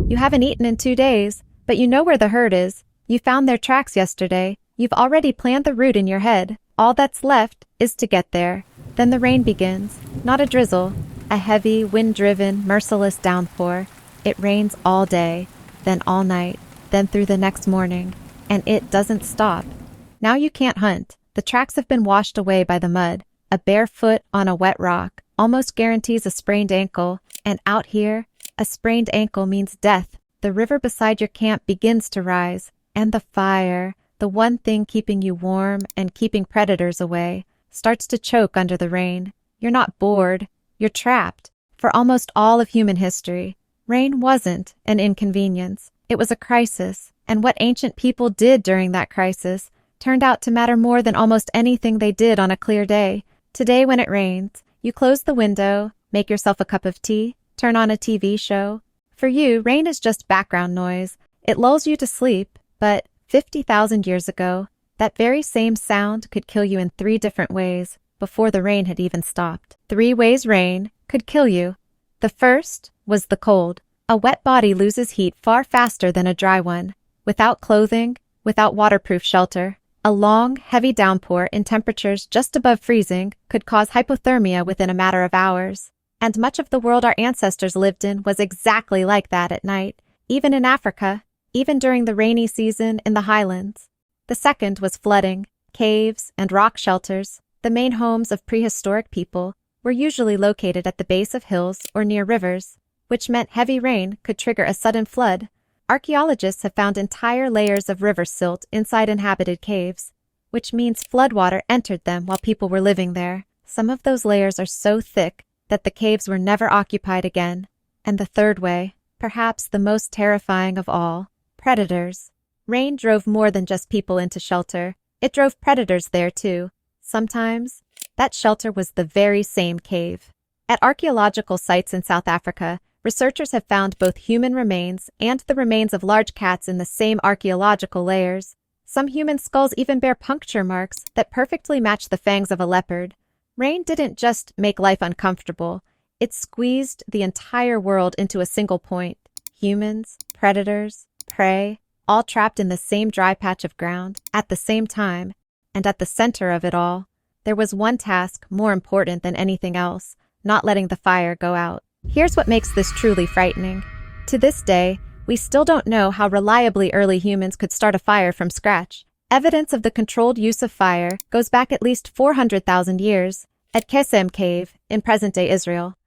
You haven't eaten in 2 days, but you know where the herd is. You found their tracks yesterday. You've already planned the route in your head. All that's left is to get there. Then the rain begins. Not a drizzle. A heavy, wind-driven, merciless downpour. It rains all day, then all night, then through the next morning. And it doesn't stop. Now you can't hunt. The tracks have been washed away by the mud. A bare foot on a wet rock almost guarantees a sprained ankle. And out here, a sprained ankle means death. The river beside your camp begins to rise. And the fire, the one thing keeping you warm and keeping predators away, starts to choke under the rain. You're not bored. You're trapped. For almost all of human history, rain wasn't an inconvenience. It was a crisis. And what ancient people did during that crisis turned out to matter more than almost anything they did on a clear day. Today when it rains, you close the window, make yourself a cup of tea, turn on a TV show. For you, rain is just background noise. It lulls you to sleep, but 50,000 years ago, that very same sound could kill you in 3 different ways before the rain had even stopped. 3 ways rain could kill you. The first was the cold. A wet body loses heat far faster than a dry one. Without clothing, without waterproof shelter, a long, heavy downpour in temperatures just above freezing could cause hypothermia within a matter of hours. And much of the world our ancestors lived in was exactly like that at night, even in Africa, even during the rainy season in the highlands. The second was flooding. Caves and rock shelters, the main homes of prehistoric people, were usually located at the base of hills or near rivers, which meant heavy rain could trigger a sudden flood. Archaeologists have found entire layers of river silt inside inhabited caves, which means floodwater entered them while people were living there. Some of those layers are so thick that the caves were never occupied again. And the third way, perhaps the most terrifying of all, predators. Rain drove more than just people into shelter. It drove predators there too. Sometimes, that shelter was the very same cave. At archaeological sites in South Africa, researchers have found both human remains and the remains of large cats in the same archaeological layers. Some human skulls even bear puncture marks that perfectly match the fangs of a leopard. Rain didn't just make life uncomfortable. It squeezed the entire world into a single point. Humans, predators, prey, all trapped in the same dry patch of ground at the same time. And at the center of it all, there was one task more important than anything else: not letting the fire go out. Here's what makes this truly frightening. To this day, we still don't know how reliably early humans could start a fire from scratch. Evidence of the controlled use of fire goes back at least 400,000 years, at Qesem Cave in present-day Israel.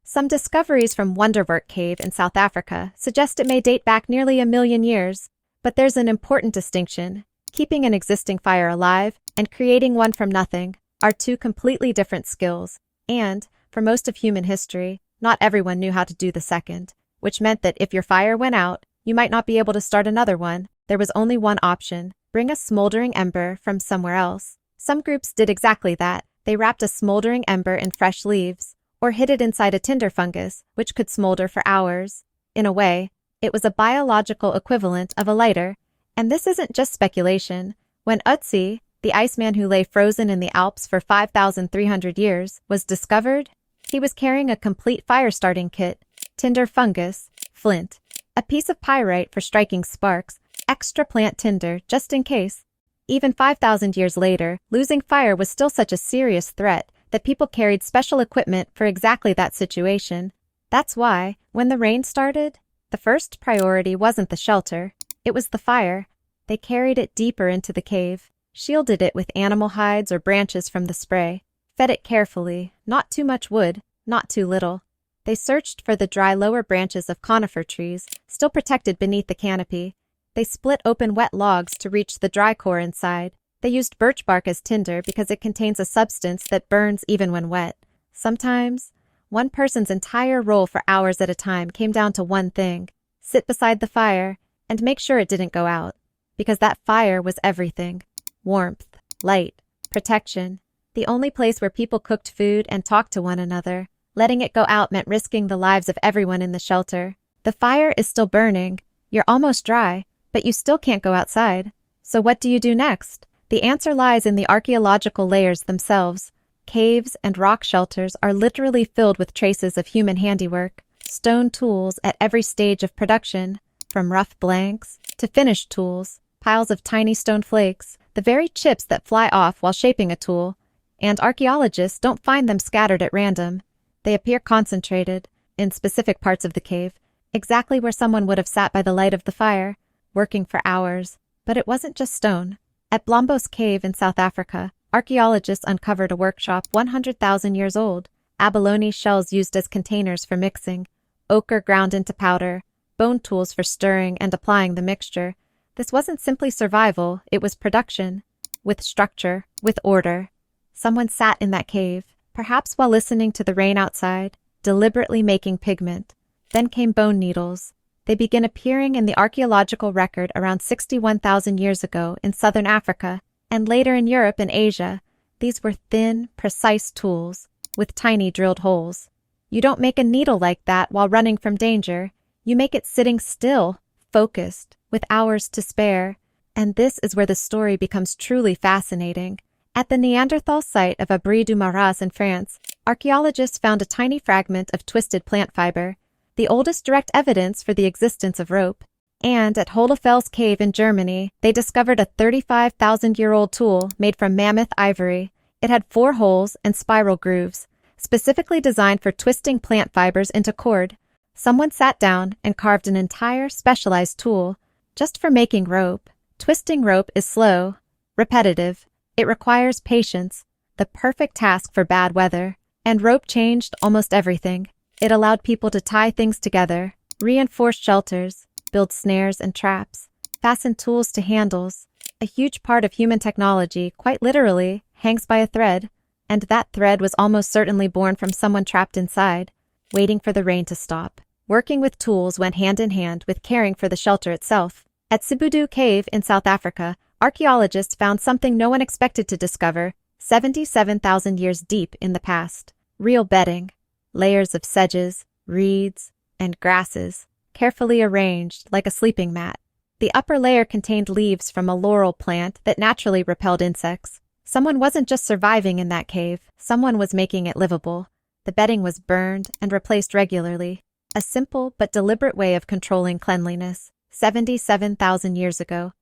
Some discoveries from Wonderwork Cave in South Africa suggest it may date back nearly 1,000,000 years. But there's an important distinction. Keeping an existing fire alive and creating one from nothing are 2 completely different skills. And, for most of human history, not everyone knew how to do the second, which meant that if your fire went out, you might not be able to start another one. There was only one option: bring a smoldering ember from somewhere else. Some groups did exactly that. They wrapped a smoldering ember in fresh leaves, or hid it inside a tinder fungus, which could smolder for hours. In a way, it was a biological equivalent of a lighter. And this isn't just speculation. When Ötzi, the iceman who lay frozen in the Alps for 5,300 years, was discovered, he was carrying a complete fire-starting kit: tinder fungus, flint, a piece of pyrite for striking sparks, extra plant tinder just in case. Even 5,000 years later, losing fire was still such a serious threat that people carried special equipment for exactly that situation. That's why, when the rain started, the first priority wasn't the shelter, it was the fire. They carried it deeper into the cave, shielded it with animal hides or branches from the spray, fed it carefully, not too much wood, not too little. They searched for the dry lower branches of conifer trees, still protected beneath the canopy. They split open wet logs to reach the dry core inside. They used birch bark as tinder because it contains a substance that burns even when wet. Sometimes, one person's entire role for hours at a time came down to one thing: sit beside the fire and make sure it didn't go out. Because that fire was everything: warmth, light, protection. The only place where people cooked food and talked to one another. Letting it go out meant risking the lives of everyone in the shelter. The fire is still burning. You're almost dry, but you still can't go outside. So what do you do next? The answer lies in the archaeological layers themselves. Caves and rock shelters are literally filled with traces of human handiwork. stone tools at every stage of production, from rough blanks to finished tools, piles of tiny stone flakes, the very chips that fly off while shaping a tool, and archaeologists don't find them scattered at random. They appear concentrated, in specific parts of the cave, exactly where someone would have sat by the light of the fire, working for hours. But it wasn't just stone. At Blombos Cave in South Africa, archaeologists uncovered a workshop 100,000 years old, abalone shells used as containers for mixing, ochre ground into powder, bone tools for stirring and applying the mixture. This wasn't simply survival, it was production, with structure, with order. Someone sat in that cave, perhaps while listening to the rain outside, deliberately making pigment. Then came bone needles. They begin appearing in the archaeological record around 61,000 years ago in southern Africa, and later in Europe and Asia. These were thin, precise tools, with tiny drilled holes. You don't make a needle like that while running from danger. You make it sitting still, focused, with hours to spare. And this is where the story becomes truly fascinating. At the Neanderthal site of Abri-du-Maras in France, archaeologists found a tiny fragment of twisted plant fiber, the oldest direct evidence for the existence of rope. And at Hohlefels Cave in Germany, they discovered a 35,000-year-old tool made from mammoth ivory. It had 4 holes and spiral grooves, specifically designed for twisting plant fibers into cord. Someone sat down and carved an entire specialized tool, just for making rope. Twisting rope is slow, repetitive. It requires patience, the perfect task for bad weather. And rope changed almost everything. It allowed people to tie things together, reinforce shelters, build snares and traps, fasten tools to handles. A huge part of human technology, quite literally, hangs by a thread, and that thread was almost certainly born from someone trapped inside, waiting for the rain to stop. Working with tools went hand in hand with caring for the shelter itself. At Sibudu Cave in South Africa, archaeologists found something no one expected to discover, 77,000 years deep in the past. Real bedding, layers of sedges, reeds, and grasses, carefully arranged like a sleeping mat. The upper layer contained leaves from a laurel plant that naturally repelled insects. Someone wasn't just surviving in that cave, someone was making it livable. The bedding was burned and replaced regularly. A simple but deliberate way of controlling cleanliness. 77,000 years ago.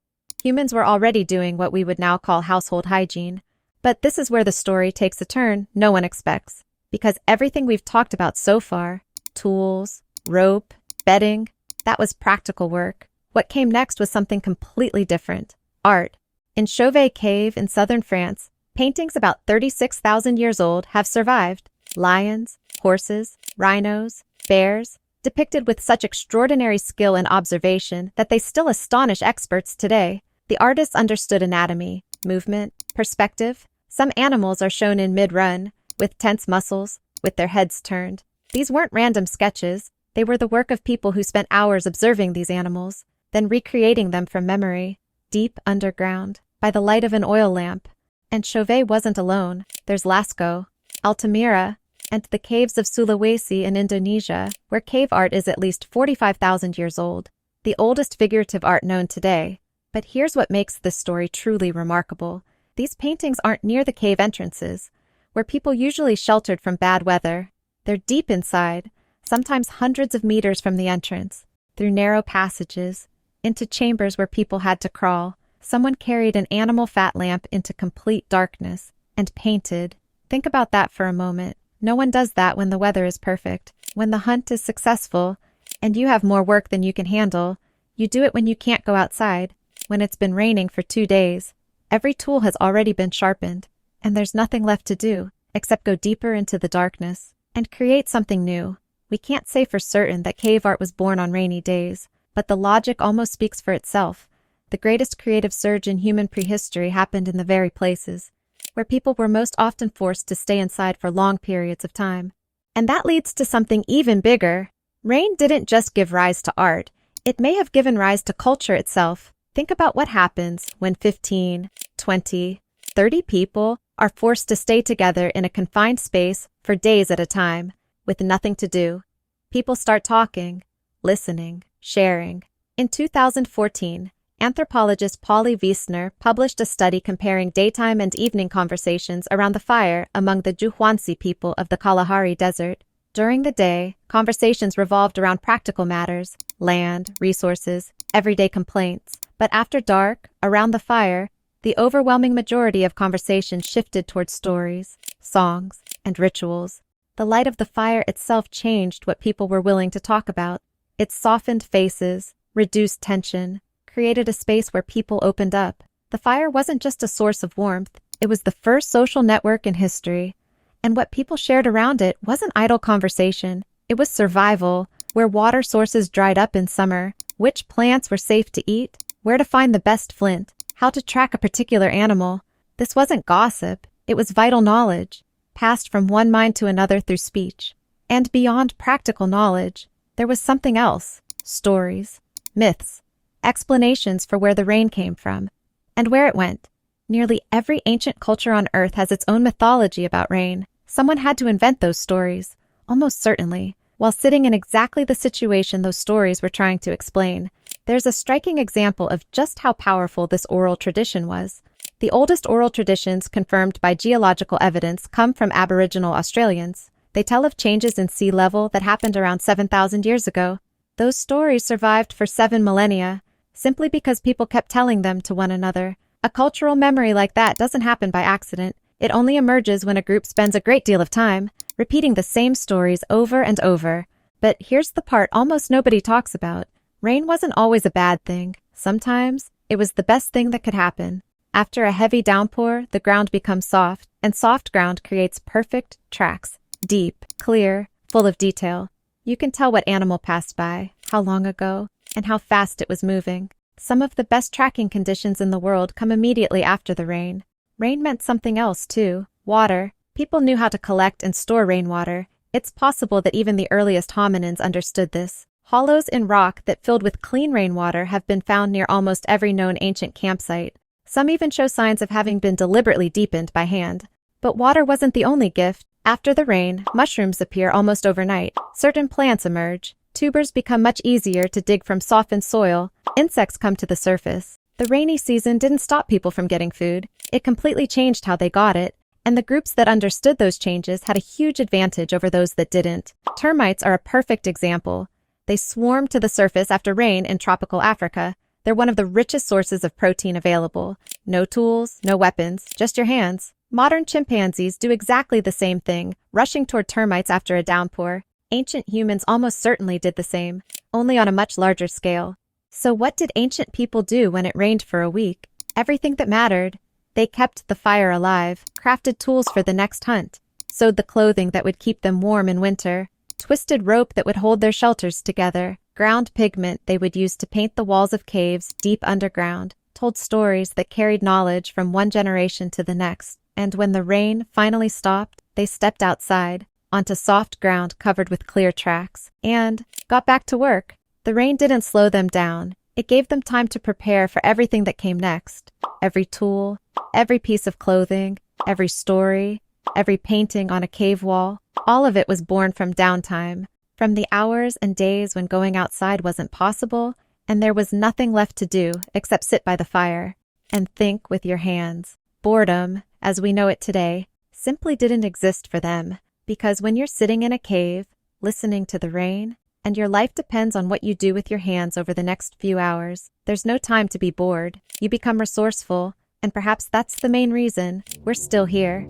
Humans were already doing what we would now call household hygiene. But this is where the story takes a turn no one expects. Because everything we've talked about so far, tools, rope, bedding, that was practical work. What came next was something completely different. Art. In Chauvet Cave in southern France, paintings about 36,000 years old have survived. Lions, horses, rhinos, bears, depicted with such extraordinary skill and observation that they still astonish experts today. The artists understood anatomy, movement, perspective. Some animals are shown in mid-run, with tense muscles, with their heads turned. These weren't random sketches. They were the work of people who spent hours observing these animals, then recreating them from memory, deep underground, by the light of an oil lamp. And Chauvet wasn't alone. There's Lascaux, Altamira, and the caves of Sulawesi in Indonesia, where cave art is at least 45,000 years old, the oldest figurative art known today. But here's what makes this story truly remarkable. These paintings aren't near the cave entrances, where people usually sheltered from bad weather. They're deep inside, sometimes hundreds of meters from the entrance, through narrow passages, into chambers where people had to crawl. Someone carried an animal fat lamp into complete darkness and painted. Think about that for a moment. No one does that when the weather is perfect, when the hunt is successful, and you have more work than you can handle. You do it when you can't go outside, when it's been raining for 2 days. Every tool has already been sharpened, and there's nothing left to do except go deeper into the darkness and create something new. We can't say for certain that cave art was born on rainy days, but the logic almost speaks for itself. The greatest creative surge in human prehistory happened in the very places where people were most often forced to stay inside for long periods of time. And that leads to something even bigger. Rain didn't just give rise to art. It may have given rise to culture itself. Think about what happens when 15, 20, 30 people are forced to stay together in a confined space for days at a time, with nothing to do. People start talking, listening, sharing. In 2014, anthropologist Polly Wiesner published a study comparing daytime and evening conversations around the fire among the Juhwansi people of the Kalahari Desert. During the day, conversations revolved around practical matters, land, resources, everyday complaints. But after dark, around the fire, the overwhelming majority of conversation shifted toward stories, songs, and rituals. The light of the fire itself changed what people were willing to talk about. It softened faces, reduced tension, created a space where people opened up. The fire wasn't just a source of warmth, it was the first social network in history. And what people shared around it wasn't idle conversation, it was survival, where water sources dried up in summer, which plants were safe to eat, where to find the best flint, how to track a particular animal. This wasn't gossip, it was vital knowledge, passed from one mind to another through speech. And beyond practical knowledge, there was something else: stories, myths, explanations for where the rain came from, and where it went. Nearly every ancient culture on Earth has its own mythology about rain. Someone had to invent those stories, almost certainly, while sitting in exactly the situation those stories were trying to explain. There's a striking example of just how powerful this oral tradition was. The oldest oral traditions confirmed by geological evidence come from Aboriginal Australians. They tell of changes in sea level that happened around 7,000 years ago. Those stories survived for 7 millennia, simply because people kept telling them to one another. A cultural memory like that doesn't happen by accident. It only emerges when a group spends a great deal of time repeating the same stories over and over. But here's the part almost nobody talks about. Rain wasn't always a bad thing. Sometimes, it was the best thing that could happen. After a heavy downpour, the ground becomes soft, and soft ground creates perfect tracks. Deep, clear, full of detail. You can tell what animal passed by, how long ago, and how fast it was moving. Some of the best tracking conditions in the world come immediately after the rain. Rain meant something else, too. Water. People knew how to collect and store rainwater. It's possible that even the earliest hominins understood this. Hollows in rock that filled with clean rainwater have been found near almost every known ancient campsite. Some even show signs of having been deliberately deepened by hand. But water wasn't the only gift. After the rain, mushrooms appear almost overnight. Certain plants emerge. Tubers become much easier to dig from softened soil. Insects come to the surface. The rainy season didn't stop people from getting food. It completely changed how they got it. And the groups that understood those changes had a huge advantage over those that didn't. Termites are a perfect example. They swarm to the surface after rain in tropical Africa. They're one of the richest sources of protein available. No tools, no weapons, just your hands. Modern chimpanzees do exactly the same thing, rushing toward termites after a downpour. Ancient humans almost certainly did the same, only on a much larger scale. So what did ancient people do when it rained for a week? Everything that mattered. They kept the fire alive, crafted tools for the next hunt, sewed the clothing that would keep them warm in winter, twisted rope that would hold their shelters together, ground pigment they would use to paint the walls of caves deep underground, told stories that carried knowledge from one generation to the next. And when the rain finally stopped, they stepped outside, onto soft ground covered with clear tracks, and got back to work. The rain didn't slow them down. It gave them time to prepare for everything that came next. Every tool, every piece of clothing, every story, every painting on a cave wall, all of it was born from downtime, from the hours and days when going outside wasn't possible, and there was nothing left to do except sit by the fire and think with your hands. Boredom, as we know it today, simply didn't exist for them, because when you're sitting in a cave, listening to the rain, and your life depends on what you do with your hands over the next few hours, there's no time to be bored. You become resourceful, and perhaps that's the main reason we're still here.